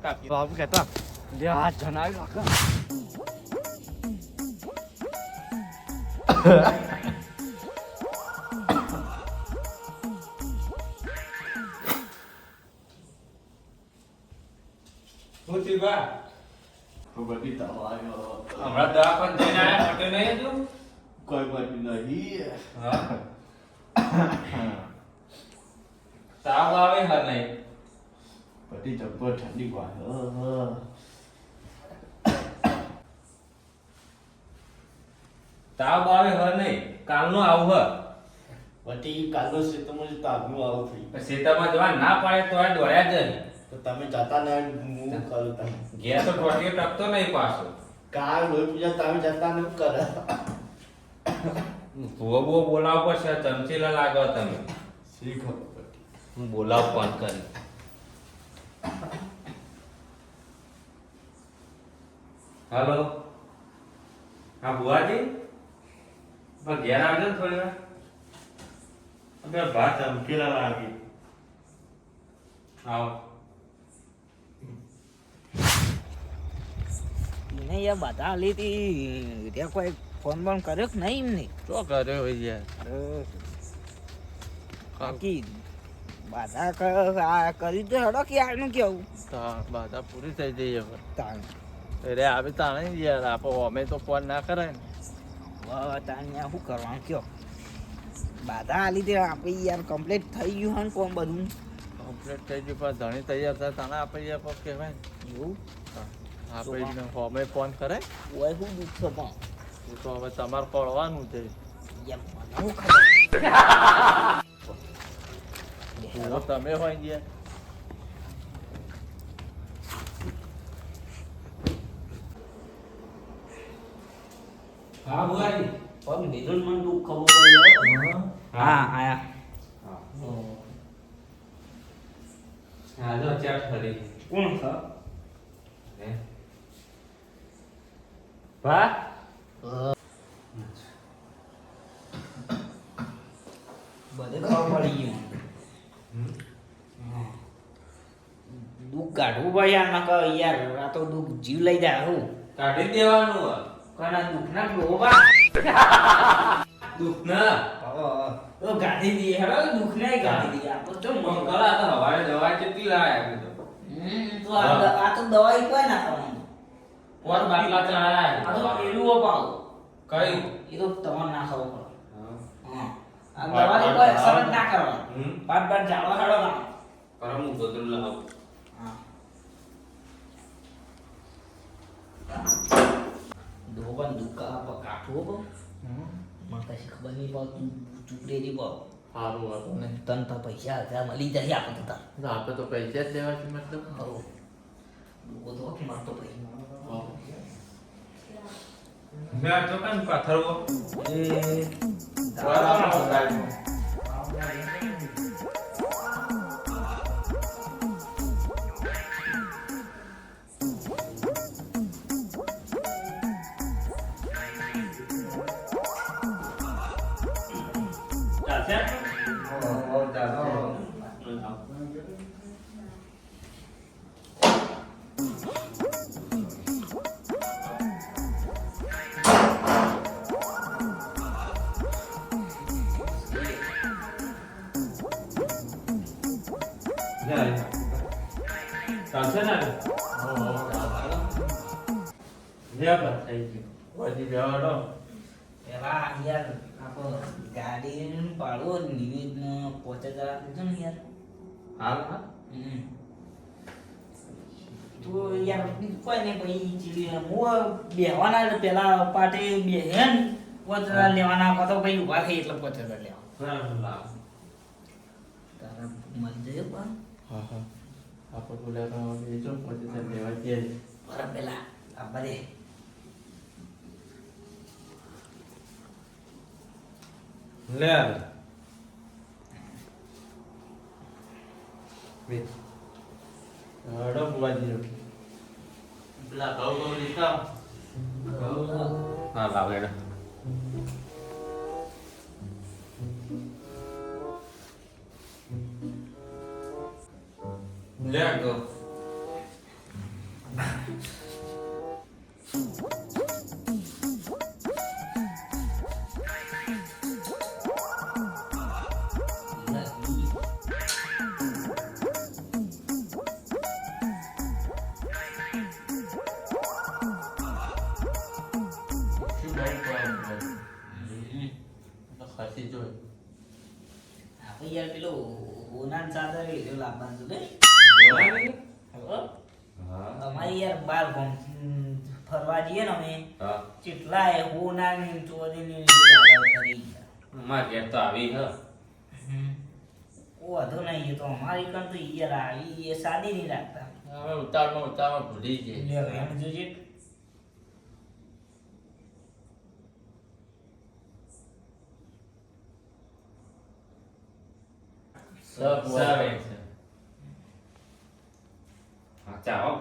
બાબુ કહેતા લે હાથ જણાવી રાખો બધી દવા હમણાં દવા પણ જઈને આયા મોટે નહીં હજુ કોઈ બધી નહીં હા તાવ આવે હર નહીં બધી જબ્બર ઠંડી વાય તાવ આવે હર નહીં કાલનો આવું હ બધી કાલો શેતમાં તાગનું આવું થઈ શેતામાં જવા ના પાડે તો આ દોડ્યા જ નહીં તો તમે જતા ને હું કરું તમે ઘેર તો ટોટીઓ ટકતો નહીં પાછો કાલ લોહી પૂજા તમે જતા ને કરે ભૂવો બુવો બોલાવ પડશે ચમચીલા લાગો તમે શી ખબર પડી હું બોલાવ ફોન કરી હાલો હા ભુવાજી પણ ઘેર આવજો ને થોડી વાર અબે ભાત ચમકેલા લાગી આવો એને યાર બધા આલી હતી ત્યાં કોઈ ફોન બોન કર્યો કે નહીં એમને શું કર્યો યાર બાકી બાધા કરી તો હેડો કે આનું કેવું બાધા પૂરી થઈ જઈ હવે તાણ અરે આવે તાણે યાર આપો અમે તો ફોન ના કરે ને તાણ શું કરવાનું કયો બાધા આલી તે આપણે યાર કમ્પ્લીટ થઈ ગયું હોય ને કોણ બધું કમ્પ્લીટ થઈ ગયું પણ ધણી તૈયાર થાય તાણે આપણે યાર કોક કહેવાય ને એવું આપણે અમે ફોન કરે ઓય શું દુઃખ છે પણ એ તો હવે તમારે પડવાનું છે યાર મને શું ખબર તમે હોય યાર હા ભુવાજી પગ નીધું મને દુઃખ ખબર પડી હા આયા હા જો ચેટ કરી કોણ છે હે ભા બધે ખબર પડી ગયું દુઃખ કાઢવું ભાઈ યાર ના કહો યાર આ તો દુઃખ જીવ લઈ જાય હું કાઢી દેવાનું હે કોના દુઃખ ના ડોબા દુઃખ ના તો ગાડી દઈએ હેડો દુઃખ નહીં ગાડી દઈએ આ તો ચમ મંગળા તો હવારે દવા કેટલી લાયા કીધું તો આ તો દવાઈ કોઈ ના ખાવાનું કોર બાટલા ચડાયા આ તો પેલું અપાવ કઈ એ તો તમારે ના ખાવું પડે હા હા આ દવાની કોઈ અસર જ ના કરવાની હમ પાટ પાટ જાળવા હેડો ના પરમ ગોદરું લાવ હા દોબન દુકા પર કાઠું બો મને કશી ખબર નહીં પડતું ચૂપડેરી બો સારું હતું ને તન તો પૈસા હતા મળી જાય આપણે તો આપણે તો પૈસા જ લેવા છે મતલબ હો બધો કે મારતો પૈસા મેં તો કાન પાથરવો એ ચાલશે ને વ્યવહાર થઈ ગયો પછી વ્યવહાર પેલા યાર આપો ગાડી પાડો નિવેદ પહોંચે જરા દીધો ને યાર હાલ હા તો યાર બીજું કોઈ નહીં પછી ચીલી હું બેહવાના પેલા પાટે બેહેન પોચરા લેવાના કહો તો પછી ઉભા થઈ એટલે પોચરા લેવા લાવ તારા મળી જાય પણ હા હા આપણે બોલ્યા બીજો પછી લેવા જઈએ બરાબર પેલા આ બધે લે બે હડો બુવાજી પેલા ઘઉં ઘઉં લીધા હા લાવ લેડો લે ગો ભાઈ યાર પેલો હોનાન ચાદર લીધો લાવવાનું હતું લે. બોલાવી? હવે હા અમારી યાર બાર ગામ ફરવા જઈએ ને અમે હા કેટલાય હોનાની ચોરીની હાલત કરી ગયા. અમાર ઘેર તો આવી હ વાંધો નહીં એ તો અમારી કણ તો યાર આવી એ સાદી નહીં રાખતા. હવે ઉતારમાં ભૂલી જઈએ. લે હવે એમ જોજે. સર સર હા ચાલો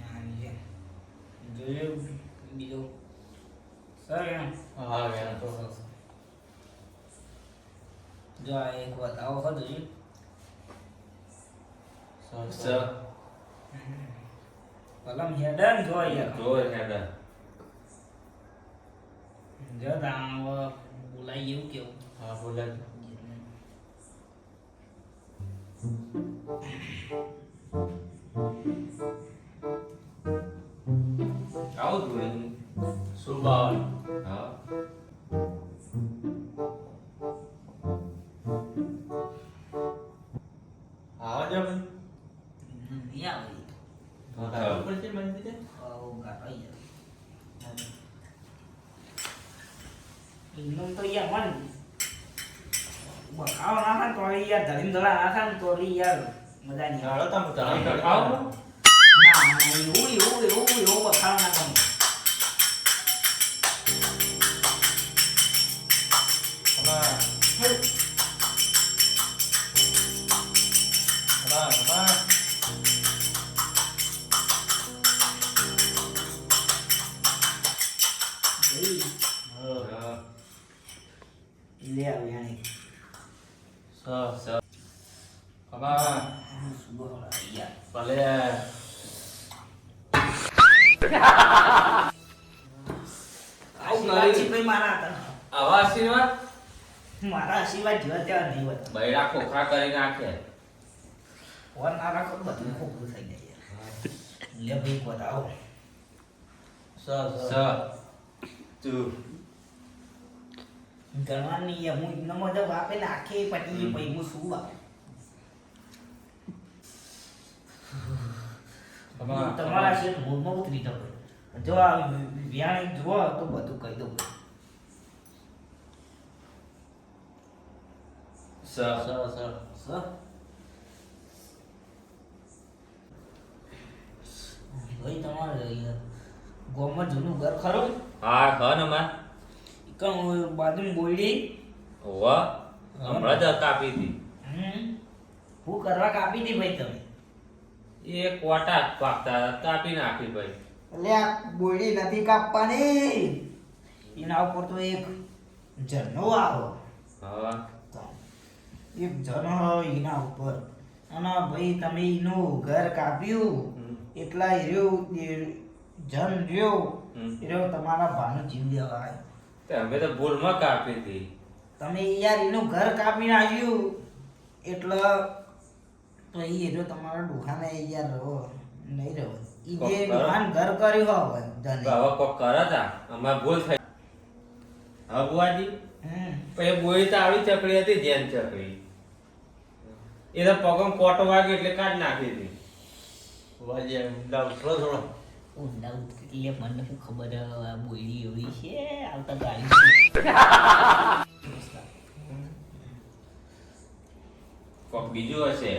આની છે. જોજો બીજો સર એમ હા ગયા તો જો આ એક બતાવો ખો જોજો. સર કલમ હેડન જો યાર જો હેડા જો દાવ બોલાય એવું કેવું. હા બોલે આવું જોઈ સુબાવન હા આવા જો ભાઈ નહીં આવે ઈ તો. બરાબર પડશે મંદિરે આવું ગાટો યાર. એમનું તો યાર મન બખાવ નાખે ને તો યાર ધડીમ ધડા નાખે ને તો યાર મજા નહીં આવે. ચાલો તમે આમ ચાલો તો ખાઓ ના એવું બખાવ નાખે. હા લે આવે આને. સર શું બોલો યાર. ભલે આવું લાગશે ભાઈ મારા હતા. આવા આશીર્વાદ મારા આશીર્વાદ જેવા તેવા નહીં હોતા. બૈરા ખોખા કરી નાખે ફોન ના રાખો તો બધું ખોખું થઈ જાય યાર. લે ભાઈ બતાવો. સર તું ગણવાની યાર હું એમનો મજા વાપે નાખે પટી પછી હું શું વાપે. તમારા શેઠ મૂળમાં ઉતરી જાવ. જો આ વ્યાણી જુઓ તો બધું કહી દઉં. સર સર ભાઈ તમારે યાર ગામમાં જૂનું ઘર ખરું હા ઘર અમાર કણ બાજુ બોલી હોવા હમણાં જ કાપી હતી હું કરવા કાપી હતી ભાઈ તમે. એ કોટા પાકતા કાપી નાખી ભાઈ એટલે આ બોયડી નથી કાપવાની. એના ઉપર તો એક ઝરણો આવો. હા એક ઝરણો હોય એના ઉપર અને ભાઈ તમે એનું ઘર કાપ્યું એટલા રહ્યો જન રહ્યો રહ્યો તમારા ભાનું જીવ લેવાય. તે અમે તો ભૂલમાં કાપી હતી તમે યાર એનું ઘર કાપી નાખ્યું એટલે તો એ રહ્યો તમારા ડોહાને યાર રહો નહીં રહો. ઈ જે ડોહાન ઘર કર્યું હોય ધને. હવે કોક કરે તા અમાર ભૂલ થઈ હવે બુઆજી પછી બોઈ તો આવી ચકડી હતી જેન ચકડી એ તો પગમ કોટો વાગ્યો એટલે કાઢ નાખી હતી વાજે થોડો ઊંડા ઉતરી મને શું ખબર આ બોયડી એવી છે આવતા ગાડી કોક બીજું હશે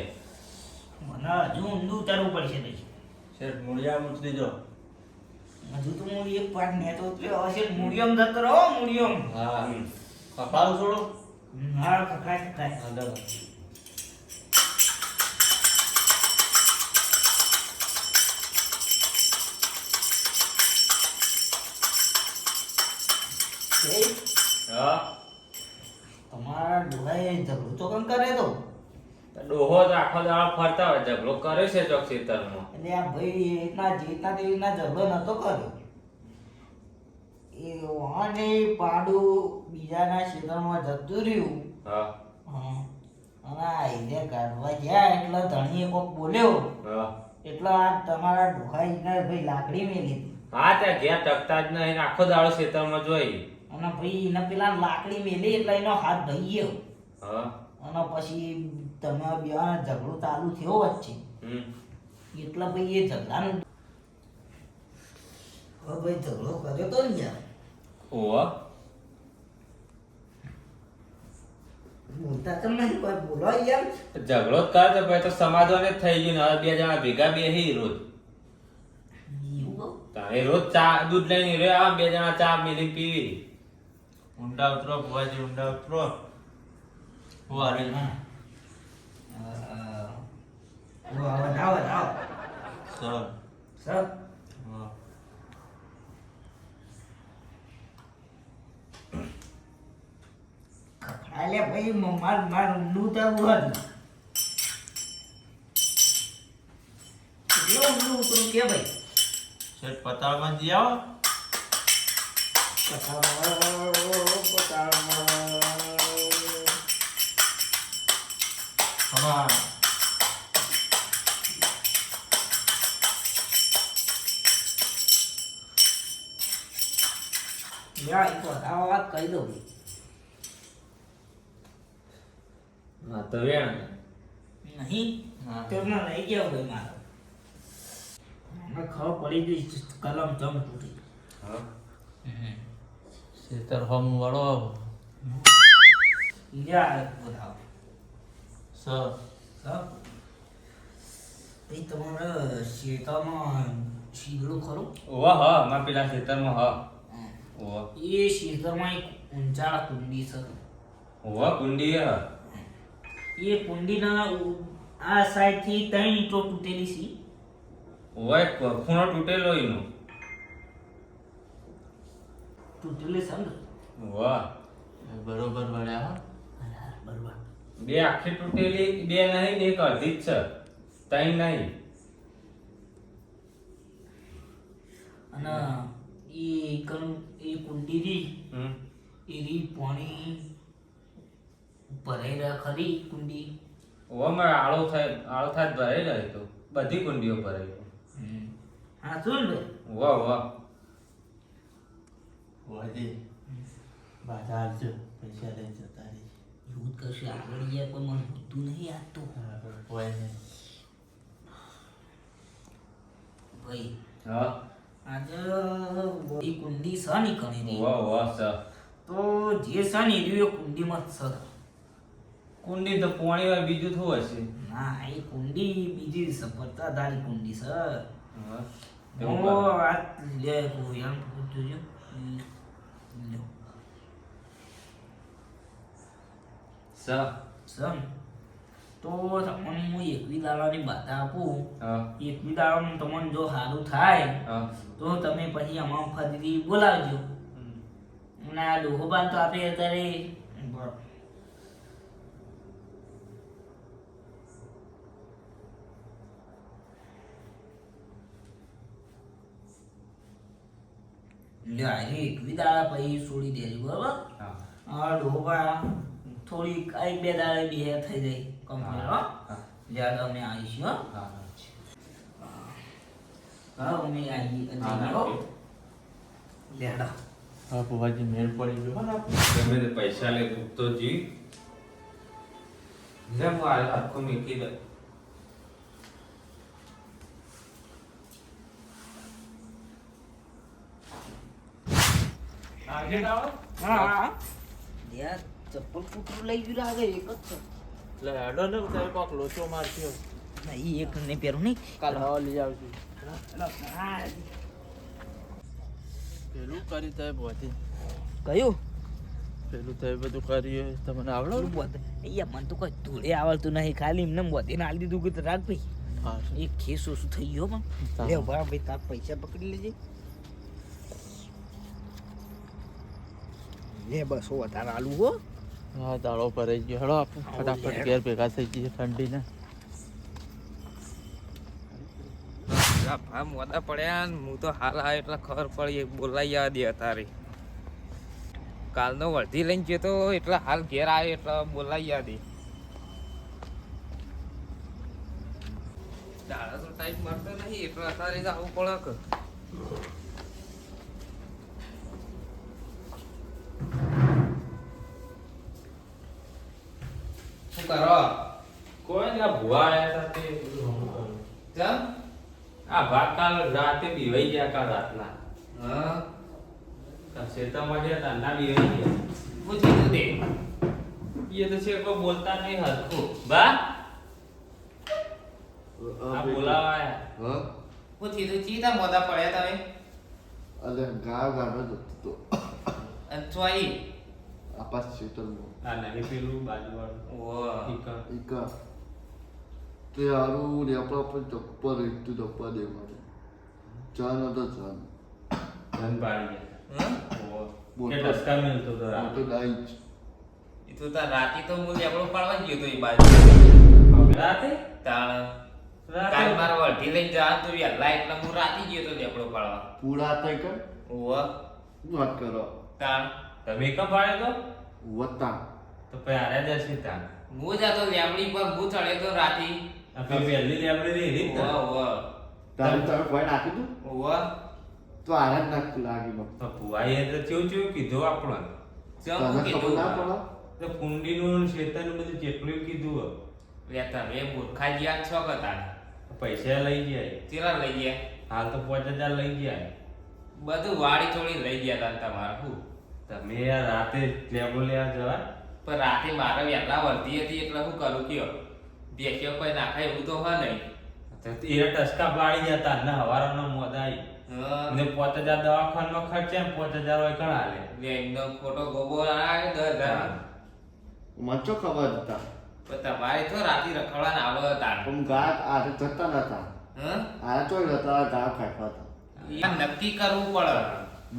મને હજુ ઊંડું ઉતારવું પડશે પછી. શેઠ મૂળિયા ઉતરી જો હજુ તો હું એક પાટ ને તો ઉતર્યો હશે મૂળિયમ જતો રહો મૂળિયમ. હા કપાળ છોડો હા કકડાય કકડાય. હા દો હા તમારા ડોહાએ ઝઘડો તો કેમ કરે તો ડોહો તો આખો દાડો ફરતા હોય ઝઘડો કરે છે ચોક ખેતરમાં એટલે આ ભાઈ એટલા જેટલા તેટલા ઝઘડો નતો કર્યો. એ વાને પાડું બીજાના ક્ષેત્રમાં જતું રહ્યું. હા હા. અને આ એને કાઢવા ગયા એટલે ધણીએ કોક બોલ્યો હા એટલે આ તમારા ડોહાઈ ભાઈ લાકડી મેલી. હા ત્યાં ઘેર ટકતા જ નહીં આખો દાડો ખેતરમાં જોઈ અને ભાઈ એને પેલા લાકડી મેલી એટલે એનો હાથ ભાઈ ગયો. હા અને પછી તમે બે ઝઘડો ચાલુ થયો વચ્ચે એટલે ભાઈ એ ઝઘડાનું હવે ભાઈ ઝઘડો કર્યો તો ને યાર ઓવા બોલતા કેમ નહીં કોઈ બોલો યાર ઝઘડો જ કરે તો ભાઈ તો સમાધાન જ થઈ ગયું ને હવે બે જણા ભેગા બેહી રોજ એવું તારે રોજ ચા દૂધ લઈને રે આ બે જણા ચા મિલી પીવી ઊંડા ઉતરો ભુવાજી ઊંડા ઉતરો હું હારે આવો સર સર હા અલે ભાઈ માર ઊંડું તો ઉહદ કેટલો ઊંડું ઉતરું કે ભાઈ શેઠ પતાળમાં જી આવો હમણાં યા એક વાત કહી દઉં હા તો વેણ નહીં હા. તો ના લઈ ગયો ભાઈ મારો મને ખબર પડી ગઈ કલમ જમ તૂટી હા શેતર હમ વાળો યા બોલાવો સર સર એ તમારા શેતામાં શીગડું ખરું ઓવા હા માં પેલા ખેતરમાં હા ઓવા એ શેતરમાં એક ઊંચા કુંડી છે ઓવા કુંડી હા એ કુંડીના આ સાઈડથી 3 ઈંટો તૂટેલી છે ઓવા એક ખૂણો તૂટેલો એનો તૂટેલી છે ને વાહ બરોબર વળ્યા હો બરોબર બે આખી તૂટેલી બે નહીં ને એક અડધી જ છે ત્રણ નહીં અને એ કુંડી રી હમ એરી પાણી ભરાઈ રહ્યા ખરી કુંડી ઓવા માં આળો થાય જ ભરાઈ રહી તો બધી કુંડીઓ ભરાઈ હા શું ને વાહ વાહ ભુવાજી બાધા આવજો પૈસા લઈ જતા રહી એવું જ કરશે આગળ ગયા પણ મને હોતું નહીં આ તો કોઈ નહીં ભાઈ હા આજે એ કુંડી છે ને કણી વાહ વાહ સર તો જે છે ને એ કુંડીમાં જ છે કુંડી તો પાણી વાર બીજું થોડું હશે ના એ કુંડી બીજી છે પત્તાધારી કુંડી છે હા ઓ આ લે કોઈ આમ જોજો લ્યો સર સમ તો તમને હું એકવી દાડાની બાધા આપું હા એકવી દાડાનું તમને જો સારું થાય હા તો તમે પછી અમામ ફરીથી બોલાવજો અને આ ડોહોબાન તો આપણે અત્યારે લે આજે એકવી દાડા પછી છોડી દેજો બરોબર હા આ ડોહા થોડી એક બે દાડે બે થઈ જાય કમ્પ્લીટ હો હા જ્યાં અમે આવીશું હો હા હા અમે આવી હો લેડા હા ભુવાજી મેળ પડી ગયો ને આપણે તમે તે પૈસા લે તો જી જેમ આખો મૂકી દે આજે આવો હા યાર ચપ્પલ કૂતરું લઈ ગયું લાગે એક જ છે એટલે હેડો ને તમે કોક લોચો મારશો નહીં એક ને પહેરું નહીં કાલ હવા લઈ આવજો હા પેલું કરી તમે ભુવાજી કયું પેલું તમે બધું કર્યું તમને આવડો બોલું બોલ અહીંયા મને તો કોઈ ધૂળે આવડતું નહીં ખાલી એમને બોધીને હાલ દીધું કે રાખ ભાઈ હા એક ખેસ ઓછું થઈ ગયો પણ હા. લે ભા ભાઈ તાર પૈસા પકડી લેજે લે બસો વધારે આલું હો હા દાડો ભરાઈ ગયો હેડો આપણે ફટાફટ ઘેર ભેગા થઈ જઈએ ઠંડીને ભા મોડા પડ્યા ને હું તો હાલ આવ્યો એટલે ખબર પડી બોલાઈ આવવા દે તારી કાલનો વળતી લઈને ગયો તો એટલે હાલ ઘેર આવ્યો એટલે બોલાઈ આવવા દે દાડા તો ટાઈમ મળતો નહીં એટલે અત્યારે જ આવું પડે કે શું કરો કોઈ ના ભુવા આયા હતા તે બધું હમું કર્યું. ચમ આ ભાત કાલ રાતે બીવાઈ ગયા કાલ રાતના. હા શેતામાં ગયા તા ના બીવાઈ ગયા. પૂછી તું દે એ તો છે કોઈ બોલતા નહીં હરખું. બા આ બોલાવા આયા. પૂછી તું ચીતા મોદા પડ્યા તમે અલે ગાવ ગાડો જતો અને ચોઈ આપાસ ક્ષેત્રમાં આ નહીં પેલું બાજુવાળું. ઓ ઈકા. એક તે હારું લેપડા પર ચપ્પલ એકતું ચપ્પલ દે મારે જાન હતો જાન ધન પાડી ગયા. હં ઓહો. બોલ. કે ટસકા મિલતો તો આ રાતે. તો ડાઈ જ એ તો તાર રાતી તો હું લેબડો પાડવા ગયો તો એ બાજુ રાતે? તાણ રાતે? કાલ મારા વળથી લઈને જવાનું તો વહેલા એટલે હું રાતી ગયો તો લેબડો પાડવા પૂરા તઈ કર ઓવ વાત કરો તાણ તમે કેમ પાડે તો? વત્તા તો પછી હારે જશે તાન. હું જાતો લેબડી પર હું ચડ્યો તો રાતી આ પેલી વહેલી લેબડી રહી રહી ને તાન. ઓવ તારે તમે કોઈ નાખી દઉં ઓવ તો આને જ નાખતું લાગી મને તો ભુવાએ તો ચેવું ચેવું કીધું આપણને. ચમ તને હું ખબર કીધું ના પડે તો કુંડીનું ને શેતાનનું બધું જેટલું કીધું હો. લે તમે મૂર્ખા જ્યાં છો કતા પૈસા લઈ જાય. ચેલા લઈ ગયા હાલ તો 5000 લઈ જાય. બધું વાડી ચોળી લઈ ગયા તા તમારે શું તમે યાર રાતે લેબો લેવા જવા. પણ રાતે મારે વહેલા વર્ધી હતી એટલે હું કરું કયો બેસ્યો કોઈ નાખાય એવું તો હોય નહીં તો એ ટસકા પાડી જતા ને હવારનો મોદા આવી. હં. ને 5000 દવાખાનામાં ખર્ચે ને 5000 હોય કણા લે. લે એમનો ખોટો ગોબો આવે 10,000 મને ચો ખબર હતા પણ તમારે તો રાતે રખડવાના આવે તાણ પણ ગા આજે જતા નતા હં આ ચોઈ હતા ગા ખાતા હતા એ નક્કી કરવું પડે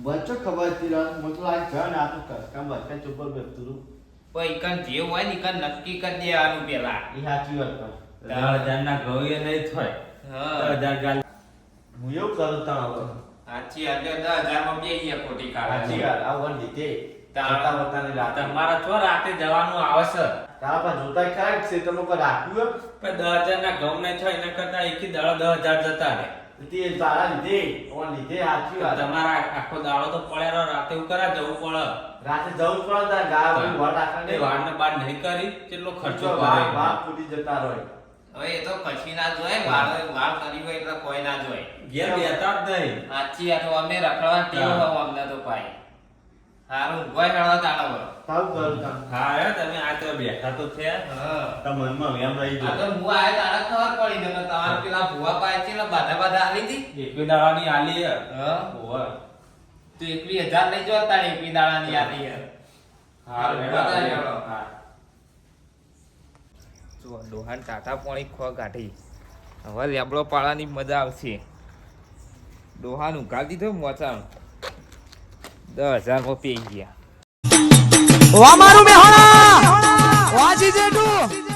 મને ચો ખબર હતી રાત મને તો આ જાન આ તો કસકા બસકા ચુપર બેસતું પણ ઈકન જે હોય ને ઈકન નક્કી કરી દેવાનું પેલા એ સાચી વાત કર 10,000 ના ઘઉં એ નહીં થાય. હા 10,000 ગાલ. હું એવું કરું તા હવે સાચી એટલે 10,000 માં બે ગયા ખોટી સાચી કાઢે વાત આ વન લીધે તાણ. તાતા વતાની રાત તમારા છો રાતે જવાનું આવશે. તારા પર જોતા ખરા છે તમે કોઈ રાખ્યું પણ 10,000 ના ઘઉં નહીં થાય એના કરતા એકી દાડો 10,000 જતા રહે. તે તારા લીધે ઓન લીધે સાચી વાત તમારા આખો દાડો તો પડ્યા રહો, રાતે એવું કરા જવું પડે. રાતે જવું પડે તાર ગા બધી વડ રાખવા એ વાળને બાર નહીં કરી કેટલો ખર્ચો વાળ કરે. વાળ ફૂટી જતા રહે હવે એ તો કશી ના જોય વાળ વાળ કરી હોય એટલે કોઈ ના જોય ઘેર બેતા જ નહીં. સાચી આ તો અમે રખડવા ટેવ હા. હોય અમને તો પાઈ હારું ગોય હળવા તાળો તારું કરું તા હા હે, તમે આ તો બેઠા તો થયા. હા તા મનમાં એમ રહી આ ગયો તો હું આયા તારા ખબર પડી ગયો તમારે પેલા ભુવા પાસે છે ને બાધા બાધા આલી હતી એકવી દાડાની આલી હે. હા ઓવે. તો 21,000 લઈ જો તારે 21 દાડાની આલી હે હા બતાવી હેડો. હેડો. હા. જો ડોહાન ટાટા પાણી ખો કાઢી હવે લેબડો પાળવાની મજા આવશે ડોહાન ઉઘાડી દીધો મોચાણ 10,000 માં પી ગયા વામારું મેહોણા વાજી જેઠું